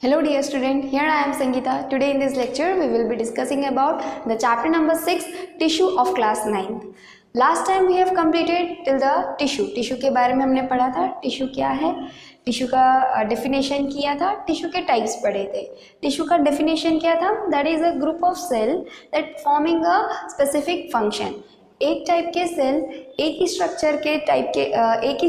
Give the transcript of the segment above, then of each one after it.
Hello dear student, here I am Sangeeta. Today in this lecture we will be discussing about the chapter number 6 tissue of class 9th. Last time we have completed till the tissue. Tissue के बारे में हमने पढ़ा था. Tissue क्या है, tissue का definition किया था, टिश्यू के टाइप्स पढ़े थे. टिश्यू का डेफिनेशन क्या था? That is a group of cell that forming a specific function. एक टाइप के सेल एक ही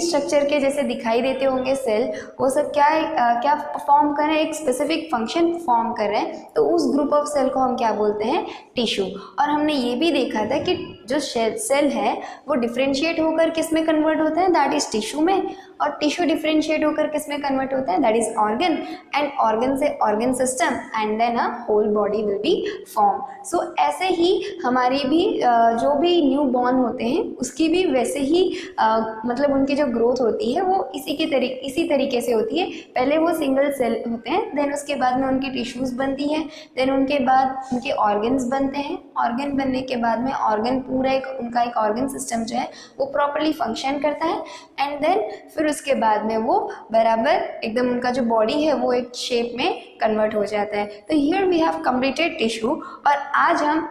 स्ट्रक्चर के जैसे दिखाई देते होंगे सेल, वो सब क्या फॉर्म कर रहे हैं, एक स्पेसिफिक फंक्शन फॉर्म कर रहे हैं, तो उस ग्रुप ऑफ सेल को हम क्या बोलते हैं? टिश्यू. और हमने ये भी देखा था कि जो सेल है वो डिफ्रेंशिएट होकर किस में कन्वर्ट होता है? दैट इज टिश्यू में. और टिश्यू डिफ्रेंशिएट होकर किस में कन्वर्ट होता है? That is organ. And organ से organ system and then a whole body will be form. So ऐसे ही हमारी भी जो भी न्यू बॉर्न होते हैं उसकी भी वैसे ही मतलब उनकी जो ग्रोथ होती है वो इसी तरीके से होती है. पहले वो सिंगल सेल होते हैं, देन उसके बाद में उनकी टिश्यूज़ बनती हैं, देन उनके बाद उनके ऑर्गन्स बनते हैं. ऑर्गन बनने के बाद में ऑर्गन पूरा उनका एक ऑर्गन सिस्टम जो है वो प्रॉपर्ली फंक्शन करता है. एंड देन फिर उसके बाद में वो बराबर एकदम उनका जो बॉडी है वो एक शेप में कन्वर्ट हो जाता है. तो here we have completed tissue. और आज हम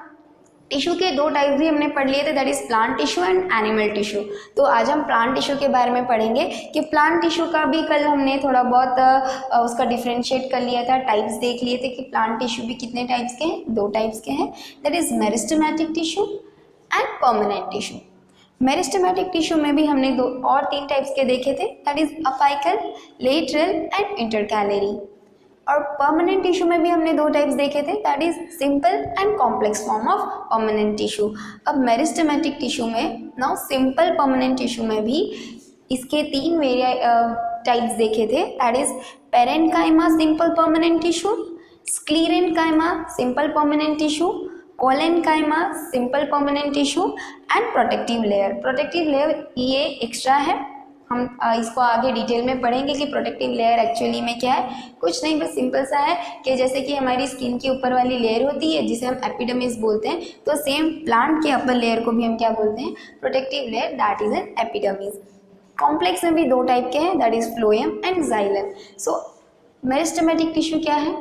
टिश्यू के दो टाइप भी हमने पढ़ लिए थे, that is plant tissue and animal tissue. तो आज हम प्लांट टिश्यू के बारे में पढ़ेंगे कि प्लांट टिश्यू का भी कल हमने थोड़ा बहुत उसका डिफ्रेंशिएट कर लिया था, टाइप्स देख लिए थे कि प्लांट टिश्यू भी कितने टाइप्स के हैं, दो टाइप्स के हैं, that is meristematic tissue and permanent tissue. Meristematic tissue में भी हमने दो और तीन टाइप्स के देखे थे, that is apical, lateral and intercalary. और परमानेंट टिश्यू में भी हमने दो टाइप्स देखे थे, that is simple and complex form of permanent tissue. अब मेरिस्टेमेटिक टिश्यू में नाउ सिंपल परमानेंट टिश्यू में भी इसके तीन टाइप्स देखे थे, that is parenchyma simple permanent tissue, sclerenchyma simple permanent tissue, collenchyma simple permanent tissue and protective layer. Protective layer ये extra है, हम इसको आगे डिटेल में पढ़ेंगे कि प्रोटेक्टिव लेयर एक्चुअली में क्या है. कुछ नहीं, बस सिंपल सा है कि जैसे कि हमारी स्किन की ऊपर वाली लेयर होती है जिसे हम एपिडर्मिस बोलते हैं, तो सेम प्लांट के अपर लेयर को भी हम क्या बोलते हैं? Protective layer, that is an epidermis. Complex में भी दो टाइप के हैं, that is phloem and xylem. So meristematic tissue क्या है?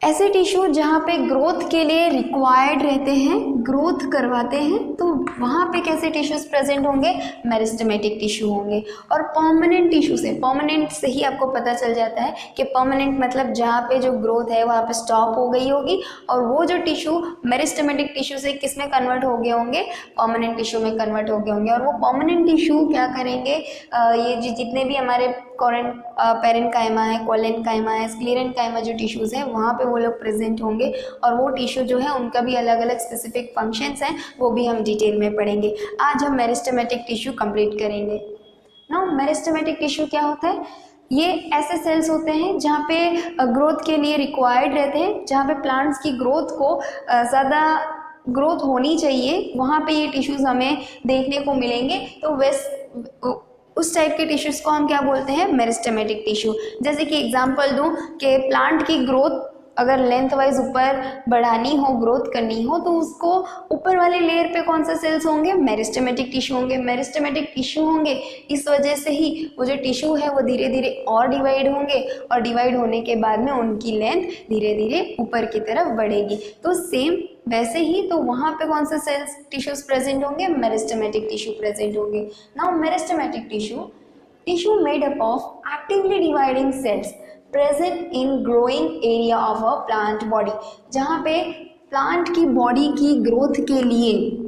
ऐसे टिश्यू जहाँ पे ग्रोथ के लिए रिक्वायर्ड रहते हैं, ग्रोथ करवाते हैं, तो वहाँ पे कैसे टिश्यूज प्रेजेंट होंगे? मेरिस्टेमेटिक टिश्यू होंगे. और परमानेंट टिश्यू से, परमानेंट से ही आपको पता चल जाता है कि परमानेंट मतलब जहाँ पे जो ग्रोथ है वहाँ पे स्टॉप हो गई होगी, और वो जो टिश्यू मेरिस्टेमेटिक टिश्यू से किस में कन्वर्ट हो गए होंगे? परमानेंट टिश्यू में कन्वर्ट हो गए होंगे. और वो परमानेंट टिश्यू क्या करेंगे? ये जितने भी हमारे पेरेन्काइमा है, कोलेन्काइमा है, स्क्लेरेन्काइमा जो टिश्यूज़ हैं वहाँ पे वो लोग प्रेजेंट होंगे. और वो टिश्यू जो है उनका भी अलग अलग स्पेसिफिक फंक्शंस हैं, वो भी हम डिटेल में पढ़ेंगे. आज हम मेरिस्टेमेटिक टिश्यू कंप्लीट करेंगे. नाउ मेरिस्टेमेटिक टिश्यू क्या होता है? ये ऐसे सेल्स होते हैं जहाँ पे ग्रोथ के लिए रिक्वायर्ड रहते हैं, जहाँ पे प्लांट्स की ग्रोथ को ज़्यादा ग्रोथ होनी चाहिए, वहाँ पे ये टिश्यूज़ हमें देखने को मिलेंगे. तो उस टाइप के टिश्यूज़ को हम क्या बोलते हैं? Meristematic tissue. जैसे कि एग्जांपल दूं कि प्लांट की ग्रोथ अगर लेंथ वाइज ऊपर बढ़ानी हो, ग्रोथ करनी हो, तो उसको ऊपर वाले लेयर पे कौन से सेल्स होंगे? मेरिस्टेमेटिक टिश्यू होंगे. मेरिस्टेमेटिक टिश्यू होंगे, इस वजह से ही वो जो टिश्यू है वो धीरे धीरे और डिवाइड होंगे, और डिवाइड होने के बाद में उनकी लेंथ धीरे धीरे ऊपर की तरफ बढ़ेगी. तो सेम वैसे ही तो वहाँ पे कौन से सेल्स टिश्यूज प्रेजेंट होंगे? मेरिस्टेमेटिक टिश्यू प्रेजेंट होंगे. Now meristematic tissue made up of actively dividing cells present in growing area of a plant body. जहाँ पे प्लांट की बॉडी की ग्रोथ के लिए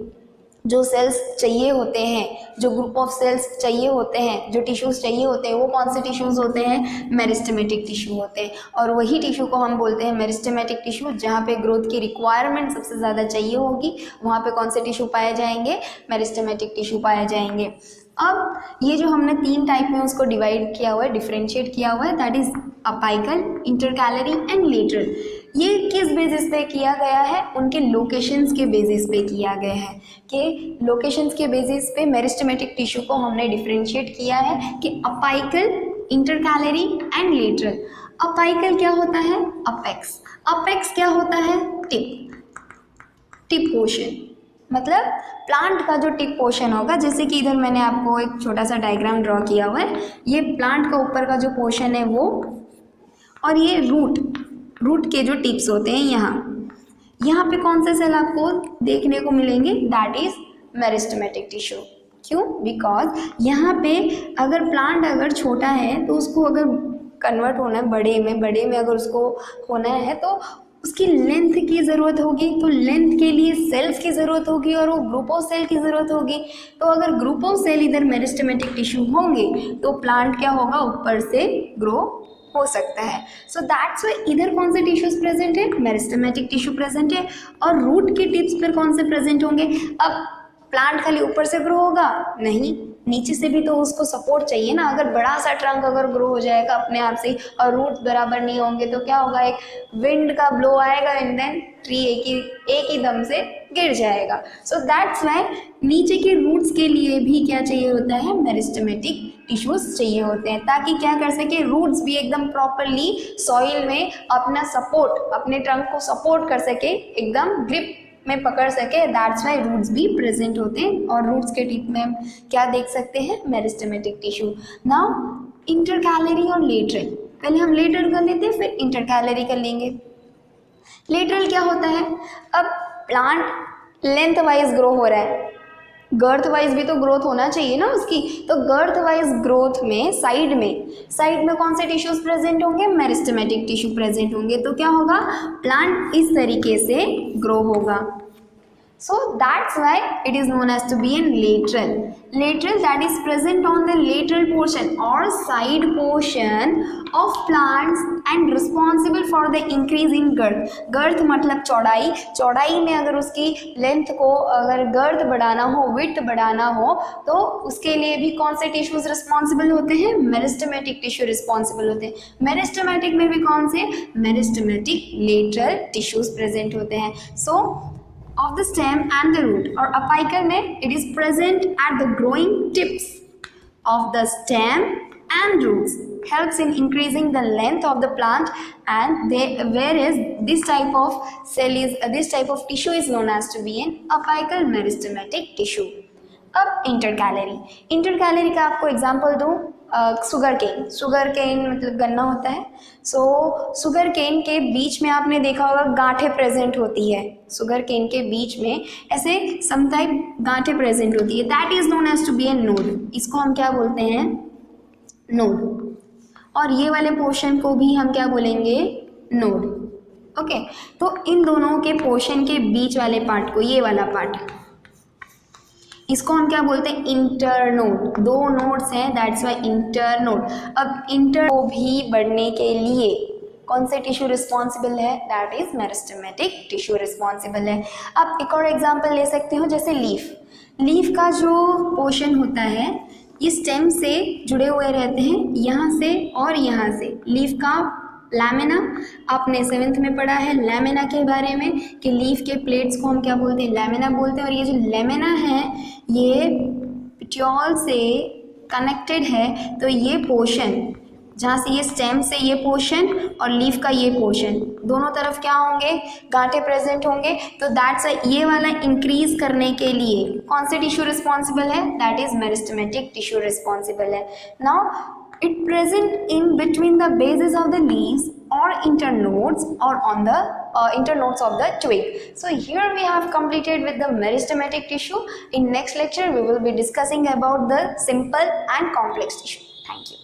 जो सेल्स चाहिए होते हैं, जो ग्रुप ऑफ सेल्स चाहिए होते हैं, जो टिश्यूज़ चाहिए होते हैं, वो कौन से टिश्यूज़ होते हैं? मेरिस्टेमेटिक टिश्यू होते हैं. और वही टिश्यू को हम बोलते हैं मेरिस्टेमेटिक टिश्यू. जहाँ पे ग्रोथ की रिक्वायरमेंट सबसे ज़्यादा चाहिए होगी, वहाँ पे कौन से टिश्यू पाए जाएंगे? मेरिस्टेमेटिक टिश्यू पाए जाएंगे. अब ये जो हमने तीन टाइप में उसको डिवाइड किया हुआ है, डिफ्रेंशिएट किया हुआ है, that is apical, intercalary and lateral. ये किस बेसिस पे किया गया है? उनके लोकेशंस के बेसिस पे किया गया है. कि लोकेशंस के बेसिस पे मेरिस्टेमेटिक टिश्यू को हमने डिफ्रेंशिएट किया है कि apical, intercalary and lateral. Apical क्या होता है? अपेक्स. अपेक्स क्या होता है? Tip portion. मतलब प्लांट का जो टिप पोर्शन होगा, जैसे कि इधर मैंने आपको एक छोटा सा डायग्राम ड्रॉ किया हुआ है, ये प्लांट का ऊपर का जो पोर्शन है वो और ये रूट के जो टिप्स होते हैं यहाँ पे कौन से सेल आपको देखने को मिलेंगे, दैट इज मेरिस्टेमेटिक टिश्यू। क्यों? बिकॉज यहाँ पे अगर प्लांट अगर छोटा है तो उसको अगर कन्वर्ट होना है बड़े में अगर उसको होना है तो उसकी लेंथ की ज़रूरत होगी, तो लेंथ के लिए सेल्स की ज़रूरत होगी और वो ग्रुप ऑफ सेल की ज़रूरत होगी। तो अगर ग्रुप ऑफ सेल इधर मेरिस्टेमेटिक टिश्यू होंगे तो प्लांट क्या होगा, ऊपर से ग्रो हो सकता है। सो दैट्स वाई इधर कौन से टिश्यूज प्रेजेंट है, मेरिस्टेमेटिक टिश्यू प्रेजेंट है। और रूट के टिप्स पर कौन से प्रेजेंट होंगे। अब प्लांट खाली ऊपर से ग्रो होगा नहीं, नीचे से भी तो उसको सपोर्ट चाहिए ना। अगर बड़ा सा ट्रंक अगर ग्रो हो जाएगा अपने आप से और रूट्स बराबर नहीं होंगे तो क्या होगा, एक विंड का ब्लो आएगा एंड देन ट्री एक ही दम से गिर जाएगा। सो दैट्स वाई नीचे के रूट्स के लिए भी क्या चाहिए होता है, मेरिस्टेमेटिक टिश्यूज चाहिए होते हैं, ताकि क्या कर सके, रूट्स भी एकदम प्रॉपरली सॉइल में अपना सपोर्ट, अपने ट्रंक को सपोर्ट कर सके, एकदम ग्रिप में पकड़ सके। दैट्स वाई रूट्स भी प्रेजेंट होते हैं। और रूट्स के टिप में हम क्या देख सकते हैं, मेरिस्टेमेटिक टिश्यू। नाउ इंटरकैलरी और लेटरल, पहले हम लेटरल कर लेते हैं फिर इंटरकैलरी कर लेंगे। लेटरल क्या होता है, अब प्लांट लेंथ वाइज ग्रो हो रहा है, गर्थ वाइज भी तो ग्रोथ होना चाहिए ना उसकी। तो गर्थ वाइज ग्रोथ में साइड में कौन से टिश्यूज प्रेजेंट होंगे, मेरिस्टेमेटिक टिश्यू प्रेजेंट होंगे। तो क्या होगा, प्लांट इस तरीके से ग्रो होगा। So that's why it is known as to be in lateral. Lateral, that is present on the lateral portion or side portion of plants and responsible for the increase in girth. Girth मतलब चौड़ाई में अगर उसकी length को अगर गर्थ बढ़ाना हो, width बढ़ाना हो, तो उसके लिए भी कौन से टिश्यूज रिस्पॉन्सिबल होते हैं, मेरिस्टेमेटिक टिश्यू रिस्पॉन्सिबल होते हैं। मेरिस्टेमेटिक में भी कौन से, मेरिस्टेमेटिक लेटरल टिश्यूज प्रेजेंट होते हैं। सो of the stem and the root, और apical में it is present at the growing tips of the stem and roots, helps in increasing the length of the plant, and whereas this type of tissue is known as to be an apical meristematic tissue. अब intercalary का आपको example दूं, sugar cane मतलब गन्ना होता है। सो sugar cane के बीच में आपने देखा होगा गांठें प्रेजेंट होती है, शुगर केन के बीच में ऐसे सम टाइप गांठें प्रेजेंट होती है, that is known as to be a node. इसको हम क्या बोलते हैं, नोड। और ये वाले पोर्शन को भी हम क्या बोलेंगे, नोड। ओके, तो इन दोनों के पोर्शन के बीच वाले पार्ट को, ये वाला पार्ट, इसको हम क्या बोलते हैं, इंटरनोड। दो नोड्स हैं, दैट्स वाई इंटरनोड। अब इंटर को भी बढ़ने के लिए कौन से टिश्यू रिस्पॉन्सिबल है, that is meristematic tissue responsible है। अब एक और एग्जांपल ले सकते हो, जैसे लीफ का जो पोर्शन होता है ये स्टेम से जुड़े हुए रहते हैं, यहाँ से और यहाँ से। लीफ का लैमिना, आपने 7th में पढ़ा है लैमिना के बारे में कि लीफ के प्लेट्स को हम क्या बोलते हैं, लैमिना बोलते हैं। और ये जो लैमिना है ये पिट्यूल से कनेक्टेड है, तो ये पोर्शन जहाँ से ये स्टेम से ये पोर्शन और लीफ का ये पोर्शन, दोनों तरफ क्या होंगे, गांठें प्रेजेंट होंगे। तो दैट्स ये वाला इंक्रीज करने के लिए कौन से टिश्यू रिस्पॉन्सिबल है, that is meristematic tissue responsible है। Now it present in between the bases of the leaves or internodes or on the internodes of the twig. So here we have completed with the meristematic tissue. In next lecture we will be discussing about the simple and complex tissue. Thank you.